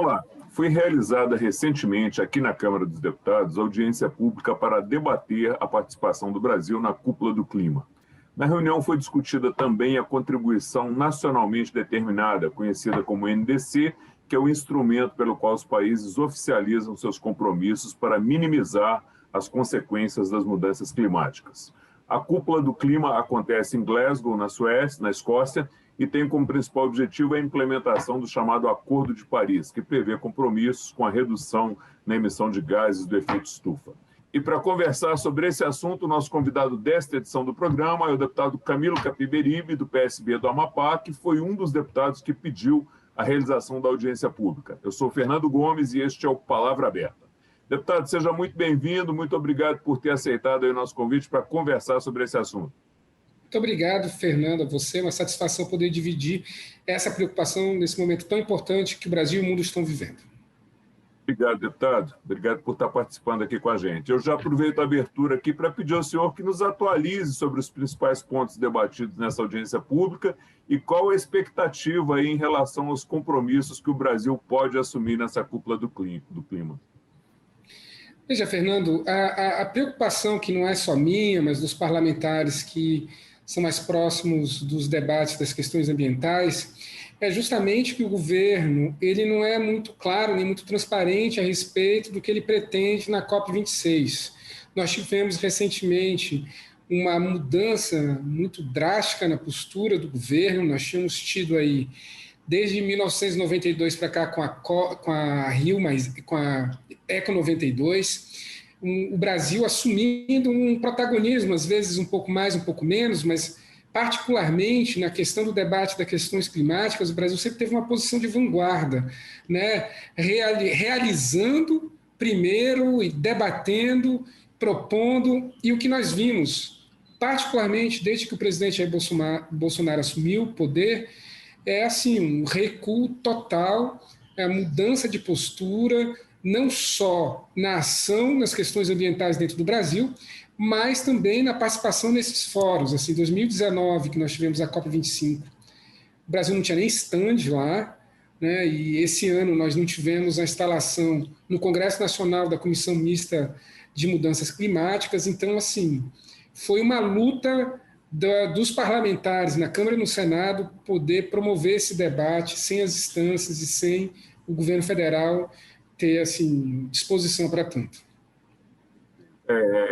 Olá, foi realizada recentemente aqui na Câmara dos Deputados audiência pública para debater a participação do Brasil na Cúpula do Clima. Na reunião foi discutida também a contribuição nacionalmente determinada, conhecida como NDC, que é o instrumento pelo qual os países oficializam seus compromissos para minimizar as consequências das mudanças climáticas. A Cúpula do Clima acontece em Glasgow, na Escócia, e tem como principal objetivo a implementação do chamado Acordo de Paris, que prevê compromissos com a redução na emissão de gases do efeito estufa. E para conversar sobre esse assunto, o nosso convidado desta edição do programa é o deputado Camilo Capiberibe, do PSB do Amapá, que foi um dos deputados que pediu a realização da audiência pública. Eu sou Fernando Gomes e este é o Palavra Aberta. Deputado, seja muito bem-vindo, muito obrigado por ter aceitado aí o nosso convite para conversar sobre esse assunto. Muito obrigado, Fernando, a você. É uma satisfação poder dividir essa preocupação nesse momento tão importante que o Brasil e o mundo estão vivendo. Obrigado, deputado. Obrigado por estar participando aqui com a gente. Eu já aproveito a abertura aqui para pedir ao senhor que nos atualize sobre os principais pontos debatidos nessa audiência pública e qual a expectativa aí em relação aos compromissos que o Brasil pode assumir nessa cúpula do clima. Veja, Fernando, a preocupação que não é só minha, mas dos parlamentares que são mais próximos dos debates das questões ambientais, é justamente que o governo ele não é muito claro nem muito transparente a respeito do que ele pretende na COP26. Nós tivemos recentemente uma mudança muito drástica na postura do governo, nós tínhamos tido aí, desde 1992 para cá, com a Rio, com a Eco 92, o Brasil assumindo um protagonismo, às vezes um pouco mais, um pouco menos, mas particularmente na questão do debate das questões climáticas, o Brasil sempre teve uma posição de vanguarda, né? Realizando primeiro e debatendo, propondo, e o que nós vimos, particularmente desde que o presidente Jair Bolsonaro assumiu o poder, é assim, um recuo total, a mudança de postura, não só na ação nas questões ambientais dentro do Brasil, mas também na participação nesses fóruns. Assim, em 2019, que nós tivemos a COP25, o Brasil não tinha nem stand lá, né? E esse ano nós não tivemos a instalação no Congresso Nacional da Comissão Mista de Mudanças Climáticas. Então, assim, foi uma luta dos parlamentares na Câmara e no Senado poder promover esse debate sem as instâncias e sem o governo federal ter assim, disposição para tanto.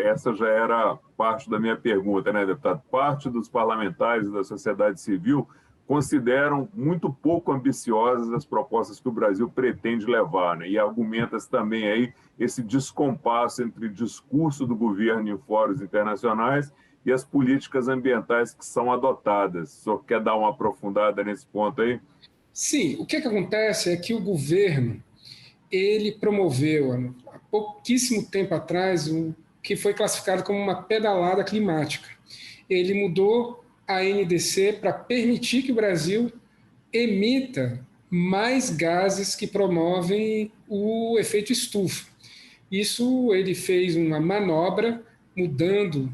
Essa já era parte da minha pergunta, né, deputado? Parte dos parlamentares da sociedade civil consideram muito pouco ambiciosas as propostas que o Brasil pretende levar, né? E argumenta-se também aí esse descompasso entre o discurso do governo em fóruns internacionais e as políticas ambientais que são adotadas. O senhor quer dar uma aprofundada nesse ponto aí? Sim, o que acontece é que o governo ele promoveu, há pouquíssimo tempo atrás, o que foi classificado como uma pedalada climática. Ele mudou a NDC para permitir que o Brasil emita mais gases que promovem o efeito estufa. Isso ele fez uma manobra, mudando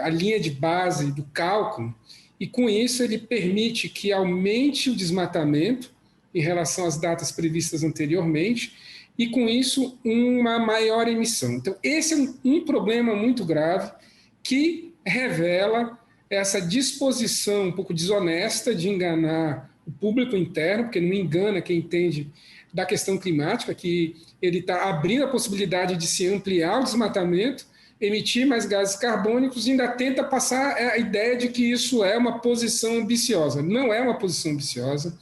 a linha de base do cálculo, e com isso ele permite que aumente o desmatamento em relação às datas previstas anteriormente, e com isso uma maior emissão. Então esse é um problema muito grave que revela essa disposição um pouco desonesta de enganar o público interno, porque não engana quem entende da questão climática, que ele está abrindo a possibilidade de se ampliar o desmatamento, emitir mais gases carbônicos e ainda tenta passar a ideia de que isso é uma posição ambiciosa. Não é uma posição ambiciosa.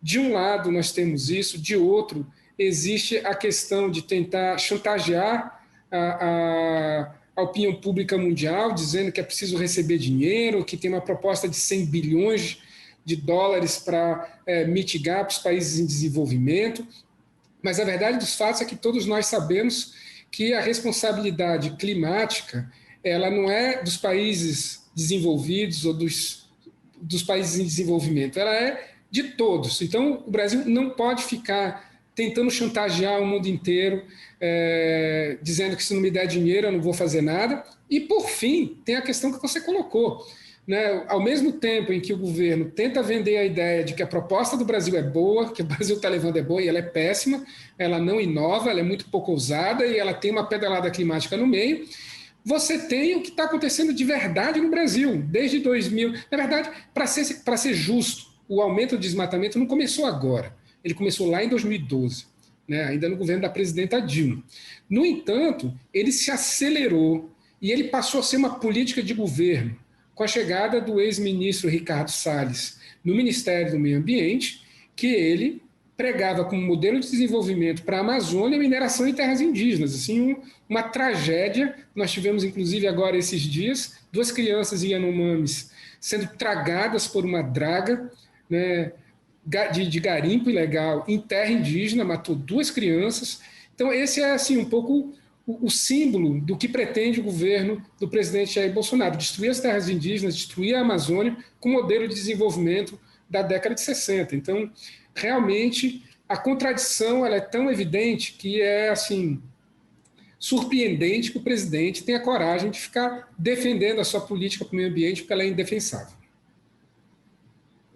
De um lado nós temos isso, de outro existe a questão de tentar chantagear a opinião pública mundial, dizendo que é preciso receber dinheiro, que tem uma proposta de 100 bilhões de dólares para mitigar para os países em desenvolvimento. Mas a verdade dos fatos é que todos nós sabemos que a responsabilidade climática ela não é dos países desenvolvidos ou dos países em desenvolvimento, ela é de todos. Então, o Brasil não pode ficar tentando chantagear o mundo inteiro, dizendo que se não me der dinheiro eu não vou fazer nada. E, por fim, tem a questão que você colocou. né, ao mesmo tempo em que o governo tenta vender a ideia de que a proposta do Brasil é boa, que o Brasil está levando é boa, e ela é péssima, ela não inova, ela é muito pouco ousada e ela tem uma pedalada climática no meio, você tem o que está acontecendo de verdade no Brasil, desde 2000. Na verdade, para ser justo, o aumento do desmatamento não começou agora, ele começou lá em 2012, né, ainda no governo da presidenta Dilma. No entanto, ele se acelerou e ele passou a ser uma política de governo com a chegada do ex-ministro Ricardo Salles no Ministério do Meio Ambiente, que ele pregava como modelo de desenvolvimento para a Amazônia a mineração em terras indígenas. Assim, uma tragédia. Nós tivemos, inclusive, agora esses dias, 2 crianças Yanomamis sendo tragadas por uma draga, né, de garimpo ilegal em terra indígena, matou 2 crianças. Então, esse é assim, um pouco o símbolo do que pretende o governo do presidente Jair Bolsonaro, destruir as terras indígenas, destruir a Amazônia com o modelo de desenvolvimento da década de 60. Então, realmente, a contradição ela é tão evidente que é assim surpreendente que o presidente tenha coragem de ficar defendendo a sua política para o meio ambiente, porque ela é indefensável.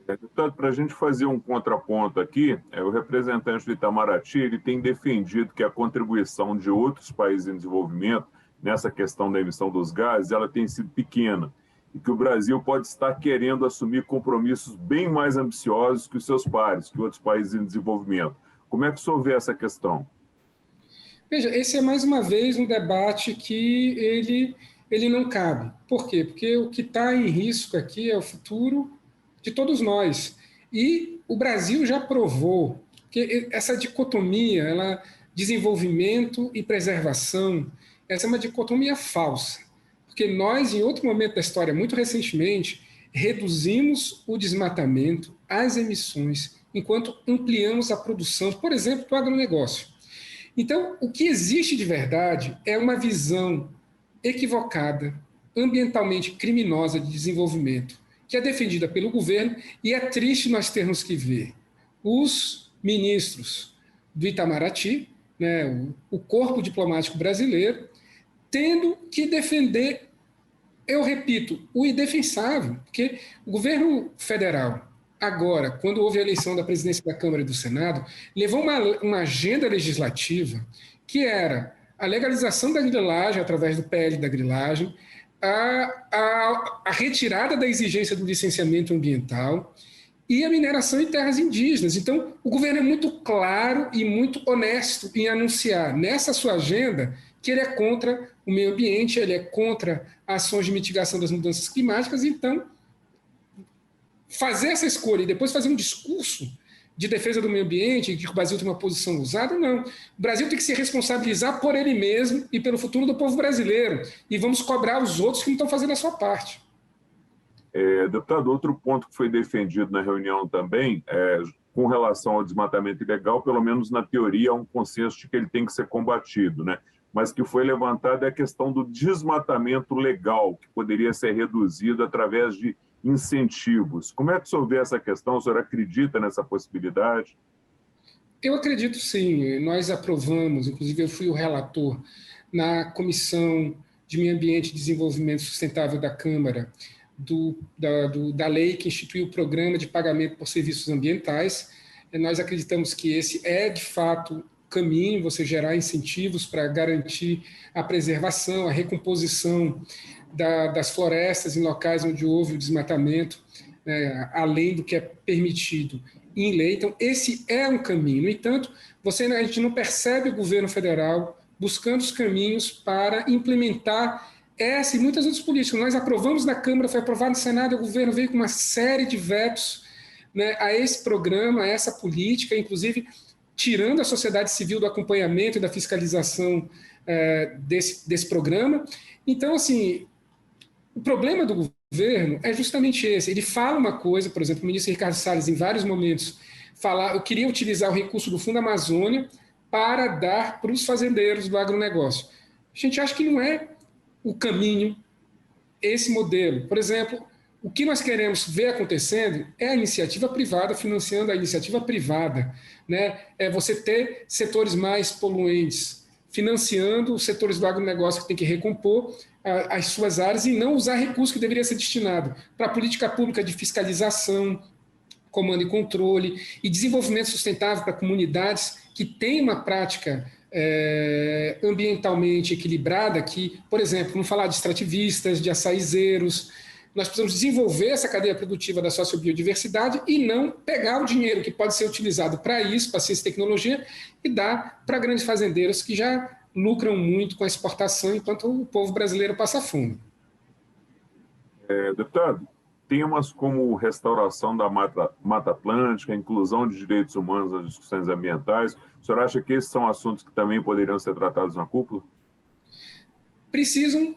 Deputado, para a gente fazer um contraponto aqui, o representante do Itamaraty ele tem defendido que a contribuição de outros países em desenvolvimento nessa questão da emissão dos gases ela tem sido pequena e que o Brasil pode estar querendo assumir compromissos bem mais ambiciosos que os seus pares, que outros países em desenvolvimento. Como é que o senhor vê essa questão? Veja, esse é mais uma vez um debate que ele não cabe. Por quê? Porque o que está em risco aqui é o futuro de todos nós. E o Brasil já provou que essa dicotomia, desenvolvimento e preservação, essa é uma dicotomia falsa. Porque nós, em outro momento da história, muito recentemente, reduzimos o desmatamento, as emissões, enquanto ampliamos a produção, por exemplo, do agronegócio. Então, o que existe de verdade é uma visão equivocada, ambientalmente criminosa de desenvolvimento, que é defendida pelo governo, e é triste nós termos que ver os ministros do Itamaraty, né, o corpo diplomático brasileiro, tendo que defender, eu repito, o indefensável, porque o governo federal, agora, quando houve a eleição da presidência da Câmara e do Senado, levou uma agenda legislativa que era a legalização da grilagem através do PL da grilagem, a retirada da exigência do licenciamento ambiental e a mineração em terras indígenas. Então, o governo é muito claro e muito honesto em anunciar nessa sua agenda que ele é contra o meio ambiente, ele é contra ações de mitigação das mudanças climáticas. Então, fazer essa escolha e depois fazer um discurso de defesa do meio ambiente, que o Brasil tem uma posição usada, não. O Brasil tem que se responsabilizar por ele mesmo e pelo futuro do povo brasileiro. E vamos cobrar os outros que não estão fazendo a sua parte. Deputado, outro ponto que foi defendido na reunião também, com relação ao desmatamento ilegal, pelo menos na teoria, há um consenso de que ele tem que ser combatido, né? Mas que foi levantado é a questão do desmatamento legal, que poderia ser reduzido através de incentivos. Como é que o senhor vê essa questão? O senhor acredita nessa possibilidade? Eu acredito sim. Nós aprovamos, inclusive eu fui o relator na Comissão de Meio Ambiente e Desenvolvimento Sustentável da Câmara, da lei que instituiu o Programa de Pagamento por Serviços Ambientais. Nós acreditamos que esse é, de fato, o caminho, você gerar incentivos para garantir a preservação, a recomposição das florestas em locais onde houve o desmatamento, além do que é permitido em lei. Então, esse é um caminho. No entanto, a gente não percebe o governo federal buscando os caminhos para implementar essa e muitas outras políticas. Nós aprovamos na Câmara, foi aprovado no Senado, o governo veio com uma série de vetos, né, a esse programa, a essa política, inclusive tirando a sociedade civil do acompanhamento e da fiscalização desse programa. Então, assim, o problema do governo é justamente esse. Ele fala uma coisa, por exemplo, o ministro Ricardo Salles, em vários momentos, eu queria utilizar o recurso do Fundo Amazônia para dar para os fazendeiros do agronegócio. A gente acha que não é o caminho esse modelo. Por exemplo, o que nós queremos ver acontecendo é a iniciativa privada financiando a iniciativa privada, né? É você ter setores mais poluentes financiando os setores do agronegócio que tem que recompor, as suas áreas e não usar recursos que deveria ser destinado para a política pública de fiscalização, comando e controle e desenvolvimento sustentável para comunidades que têm uma prática ambientalmente equilibrada, que, por exemplo, não falar de extrativistas, de açaizeiros, nós precisamos desenvolver essa cadeia produtiva da sociobiodiversidade e não pegar o dinheiro que pode ser utilizado para isso, para ciência e tecnologia, e dar para grandes fazendeiros que já lucram muito com a exportação, enquanto o povo brasileiro passa fome. Deputado, temas como restauração da Mata Atlântica, inclusão de direitos humanos nas discussões ambientais, o senhor acha que esses são assuntos que também poderiam ser tratados na cúpula? Precisam,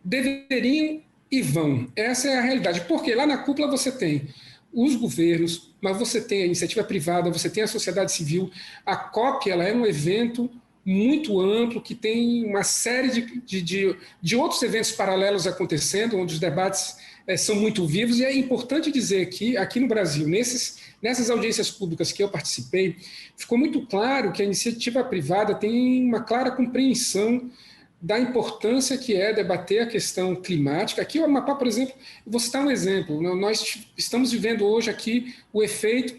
deveriam e vão. Essa é a realidade. Porque lá na cúpula você tem os governos, mas você tem a iniciativa privada, você tem a sociedade civil. A COP ela é um evento muito amplo, que tem uma série de outros eventos paralelos acontecendo, onde os debates são muito vivos, e é importante dizer que aqui no Brasil, nessas audiências públicas que eu participei, ficou muito claro que a iniciativa privada tem uma clara compreensão da importância que é debater a questão climática. Aqui o Amapá, por exemplo, vou citar um exemplo, nós estamos vivendo hoje aqui o efeito,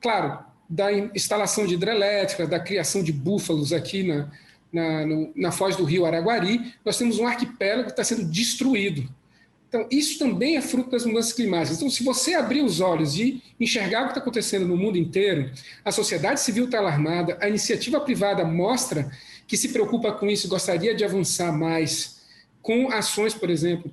claro, da instalação de hidrelétrica, da criação de búfalos aqui na foz do rio Araguari. Nós temos um arquipélago que está sendo destruído. Então, isso também é fruto das mudanças climáticas. Então, se você abrir os olhos e enxergar o que está acontecendo no mundo inteiro, a sociedade civil está alarmada, a iniciativa privada mostra que se preocupa com isso e gostaria de avançar mais com ações, por exemplo.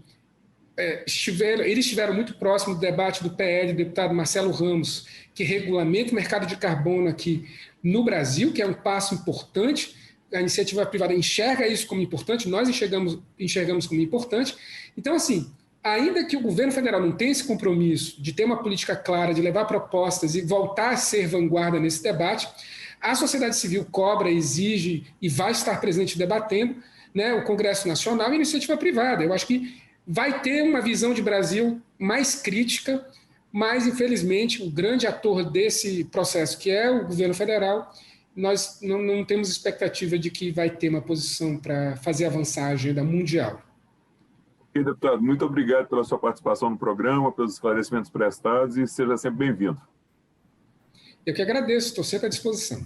Eles estiveram muito próximos do debate do PL, do deputado Marcelo Ramos, que regulamenta o mercado de carbono aqui no Brasil, que é um passo importante. A iniciativa privada enxerga isso como importante, nós enxergamos como importante. Então, assim, ainda que o governo federal não tenha esse compromisso de ter uma política clara, de levar propostas e voltar a ser vanguarda nesse debate, a sociedade civil cobra, exige e vai estar presente debatendo, né, o Congresso Nacional e a iniciativa privada. Eu acho que vai ter uma visão de Brasil mais crítica, mas, infelizmente, o grande ator desse processo, que é o governo federal, nós não temos expectativa de que vai ter uma posição para fazer avançar a agenda mundial. Ok, deputado, muito obrigado pela sua participação no programa, pelos esclarecimentos prestados e seja sempre bem-vindo. Eu que agradeço, estou sempre à disposição.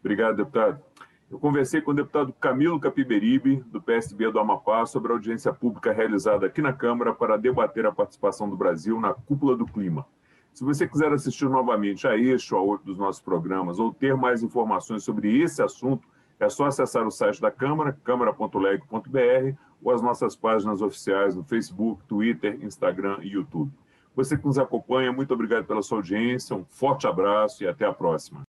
Obrigado, deputado. Eu conversei com o deputado Camilo Capiberibe, do PSB do Amapá, sobre a audiência pública realizada aqui na Câmara para debater a participação do Brasil na Cúpula do Clima. Se você quiser assistir novamente a este ou a outro dos nossos programas ou ter mais informações sobre esse assunto, é só acessar o site da Câmara, câmara.leg.br, ou as nossas páginas oficiais no Facebook, Twitter, Instagram e YouTube. Você que nos acompanha, muito obrigado pela sua audiência, um forte abraço e até a próxima.